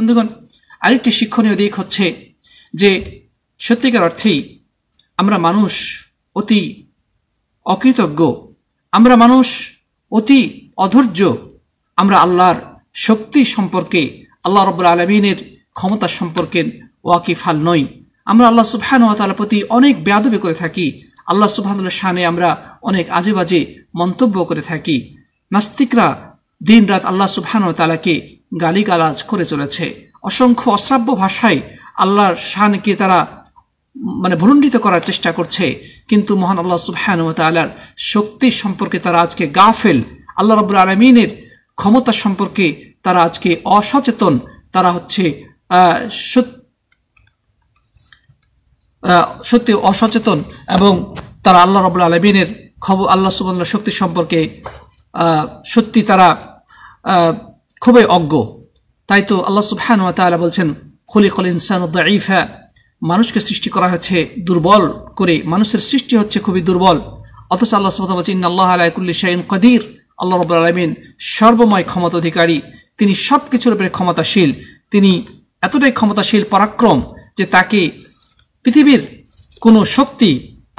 বন্ধুগণ, আরেকটি শিক্ষণীয় দিক হচ্ছে যে সত্যিকার অর্থেই আমরা মানুষ অতি অকৃতজ্ঞ, আমরা মানুষ অতি অধৈর্য, আমরা আল্লাহর শক্তি সম্পর্কে, আল্লাহ রাব্বুল আলামিনের ক্ষমতা সম্পর্কে ওয়াকিফাল নই। আমরা আল্লাহ সুবহানাহু ওয়া তাআলার প্রতি অনেক বেয়াদবি করে থাকি, আল্লাহ সুবহানাহু ওয়া তাআলার শানে আমরা অনেক আজে বাজে মন্তব্য করে থাকি। নাস্তিকরা দিন রাত আল্লাহ সুবহানাহু ওয়া তাআলাকে গালিগালাজ করে চলেছে, অসংখ্য অশ্রাব্য ভাষায় আল্লাহর শানকে তারা ভুলুণ্ঠিত করার চেষ্টা করছে, কিন্তু মহান আল্লাহ সুবহানাহু ওয়া তাআলার শক্তি সম্পর্কে তারা আজকে গাফেল, আল্লাহ রাব্বুল আলামিনের ক্ষমতা সম্পর্কে তারা আজকে অসচেতন, তারা হচ্ছে সত্যি অসচেতন এবং তারা আল্লাহ রাব্বুল আলামিনের খবর, আল্লাহ সুবহানাহু ওয়া তাআলার শক্তি সম্পর্কে সত্যি তারা খুবই অজ্ঞ। তাই তো আল্লাহ সুবহানাহু ওয়া তাআলা বলছেন, খুলিকাল ইনসানু দাঈফা, মানুষকে সৃষ্টি করা হয়েছে দুর্বল করে, মানুষের সৃষ্টি হচ্ছে খুবই দুর্বল। অথচ আল্লাহ সুবহানাহু ওয়া তাআলা বলছেন, ইন্নাল্লাহা আলা কুল্লি শাইইন কাদির, আল্লাহ রাব্বুল আলামিন সর্বময় ক্ষমতা অধিকারী, তিনি সবকিছুর উপরে ক্ষমতাশীল, তিনি এতটাই ক্ষমতাশীল পরাক্রম যে তাকে পৃথিবীর কোনো শক্তি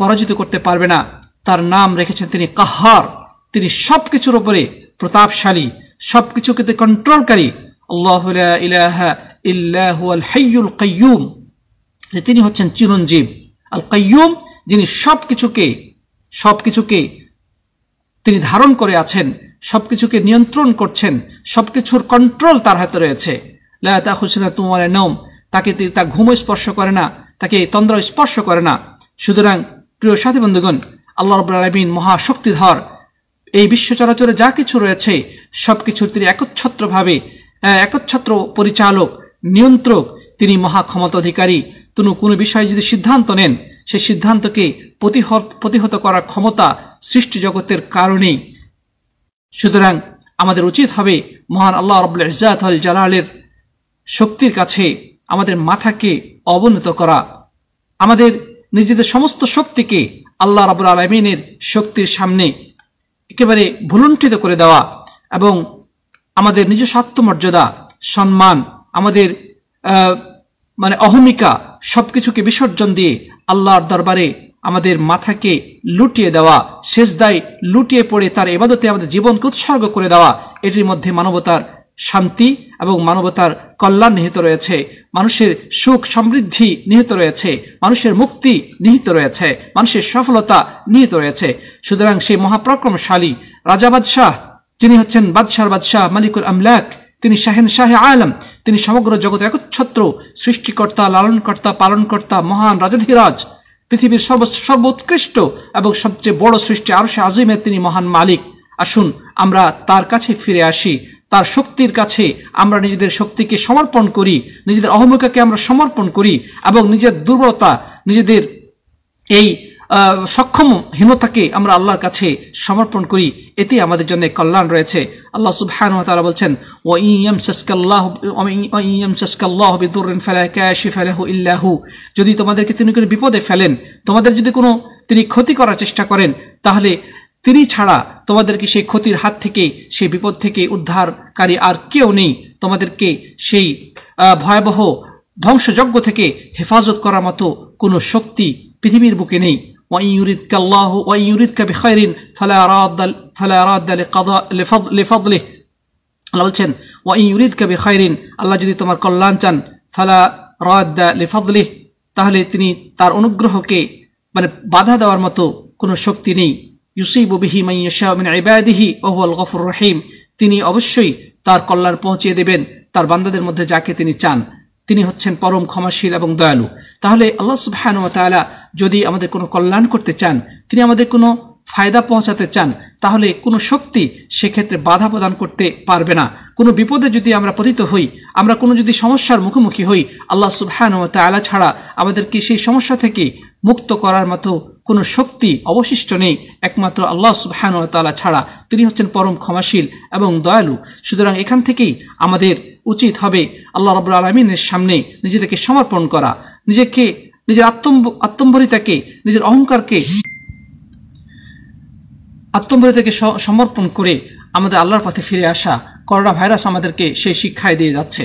পরাজিত করতে পারবে না। তার নাম রেখেছেন তিনি কাহ্হার, তিনি সবকিছুর উপরে প্রতাপশালী, সবকিছুকে কন্ট্রোলকারী। আল্লাহু লা ইলাহা ইল্লা হুয়াল হাইয়ুল কাইয়্যুম, যে তিনি হচ্ছেন চিরঞ্জীব, আল কাইয়্যুম, যিনি সবকিছুকে তিনি ধারণ করে আছেন, সবকিছুকে নিয়ন্ত্রণ করছেন, সবকিছুর কন্ট্রোল তার হাতে রয়েছে। লা তাখুযুহু সিনাতুন ওয়ালা নাওম, তাকে তা ঘুম স্পর্শ করে না, তাকে তন্দ্রা স্পর্শ করে না। সুতরাং প্রিয় সাথী বন্ধুগণ, আল্লাহ রাব্বুল আলামিন মহাশক্তিধর, এই বিশ্ব চরাচরে যা কিছু রয়েছে সবকিছুর তিনি একচ্ছত্র পরিচালক, নিয়ন্ত্রক, তিনি মহা ক্ষমতা অধিকারী। কোনো বিষয়ে যদি সিদ্ধান্ত নেন, সেই সিদ্ধান্তকে প্রতিহত করার ক্ষমতা সৃষ্টি জগতের কারণেই। সুতরাং আমাদের উচিত হবে মহান আল্লাহ রাব্বুল ইজ্জাত ওয়াল জালালের শক্তির কাছে আমাদের মাথাকে অবনত করা, আমাদের নিজেদের সমস্ত শক্তিকে আল্লাহ রাব্বুল আলামিনের শক্তির সামনে একেবারে ভুলুণ্ঠিত করে দেওয়া এবং আমাদের নিজস্ব আত্মমর্যাদা, সম্মান, আমাদের অহমিকা সবকিছুকে বিসর্জন দিয়ে আল্লাহর দরবারে আমাদের মাথাকে লুটিয়ে দেওয়া, সেজদায় লুটিয়ে পড়ে তার ইবাদতে আমাদের জীবনকে উৎসর্গ করে দেওয়া, এটির মধ্যে মানবতার শান্তি এবং মানবতার কল্যাণ নিহিত রয়েছে, মানুষের সুখ সমৃদ্ধি নিহিত রয়েছে, মানুষের মুক্তি নিহিত রয়েছে, মানুষের সফলতা নিহিত রয়েছে। সুতরাং সেই মহাপরাক্রমশালী রাজা বাদশাহ, যিনি হচ্ছেন বাদশাহ মালিকুল আমলাক, তিনি শাহে আলম, তিনি সমগ্র জগতের একচ্ছত্র সৃষ্টিকর্তা, লালনকর্তা, পালনকর্তা, মহান রাজাধিরাজ, পৃথিবীর সর্বোৎকৃষ্ট এবং সবচেয়ে বড় সৃষ্টি আরশে আজিমের তিনি মহান মালিক। আসুন আমরা তার কাছে ফিরে আসি, তার শক্তির কাছে আমরা নিজেদের শক্তিকে সমর্পণ করি, নিজেদের অহমিকাকে আমরা সমর্পণ করি এবং নিজের দুর্বলতা, নিজেদের এই সক্ষমহীনতাকে আমরা আল্লাহর কাছে সমর্পণ করি, এতে আমাদের জন্য কল্যাণ রয়েছে। আল্লাহ সুবহানাহু ওয়া তাআলা বলছেন, ওয়া ইয়ামসাসকাল্লাহু বিদুররিন ফালা কাশিফা লাহু ইল্লা হু, যদি তোমাদেরকে তিনি কোনো বিপদে ফেলেন, তোমাদের যদি কোনো তিনি ক্ষতি করার চেষ্টা করেন, তাহলে তিনি ছাড়া তোমাদেরকে সেই ক্ষতির হাত থেকে, সেই বিপদ থেকে উদ্ধারকারী আর কেউ নেই। তোমাদেরকে সেই ভয়াবহ ধ্বংসযজ্ঞ থেকে হেফাজত করার মতো কোনো শক্তি পৃথিবীর বুকে নেই। وإن يردك بخير فلا راد لفضله, আল্লাহ বলছেন وإن يردك بخير, আল্লাহ যদি তোমার কল্যাণ চান, فلا راد لفضله, তাহলে তিনি তার অনুগ্রহকে বাধা দেওয়ার মতো কোনো শক্তি নেই। ইউসিবু বিহি মান ইয়াশাউ মিন ইবাদিহি ওয়া হুয়াল গফুরুর রহিম, তিনি অবশ্যই তার কল্যাণ পৌঁছিয়ে দেবেন তার বান্দাদের মধ্যে যাকে তিনি চান, তিনি হচ্ছেন পরম ক্ষমাশীল এবং দয়ালু। তাহলে আল্লাহ সুবহানাহু ওয়া তাআলা যদি আমাদের কোনো কল্যাণ করতে চান, তিনি আমাদের কোনো ফায়দা পৌঁছাতে চান, তাহলে কোনো শক্তি সেক্ষেত্রে বাধা প্রদান করতে পারবে না। কোনো বিপদে যদি আমরা পতিত হই, আমরা কোনো যদি সমস্যার মুখোমুখি হই, আল্লাহ সুবহানাহু ওয়া তাআলা ছাড়া আমাদেরকে সেই সমস্যা থেকে মুক্ত করার মতো কোনো শক্তি অবশিষ্ট নেই, একমাত্র আল্লাহ সুবহানাহু ওয়া তাআলা ছাড়া। তিনি হচ্ছেন পরম ক্ষমাশীল এবং দয়ালু। সুতরাং এখান থেকেই আমাদের উচিত হবে আল্লাহ রাব্বুল আলামিনের সামনে নিজেদেরকে সমর্পণ করা, নিজের আত্মম্বরিতাকে, নিজের অহংকারকে সমর্পণ করে আমাদের আল্লাহর পথে ফিরে আসা। করোনা ভাইরাস আমাদেরকে সেই শিক্ষায় দিয়ে যাচ্ছে।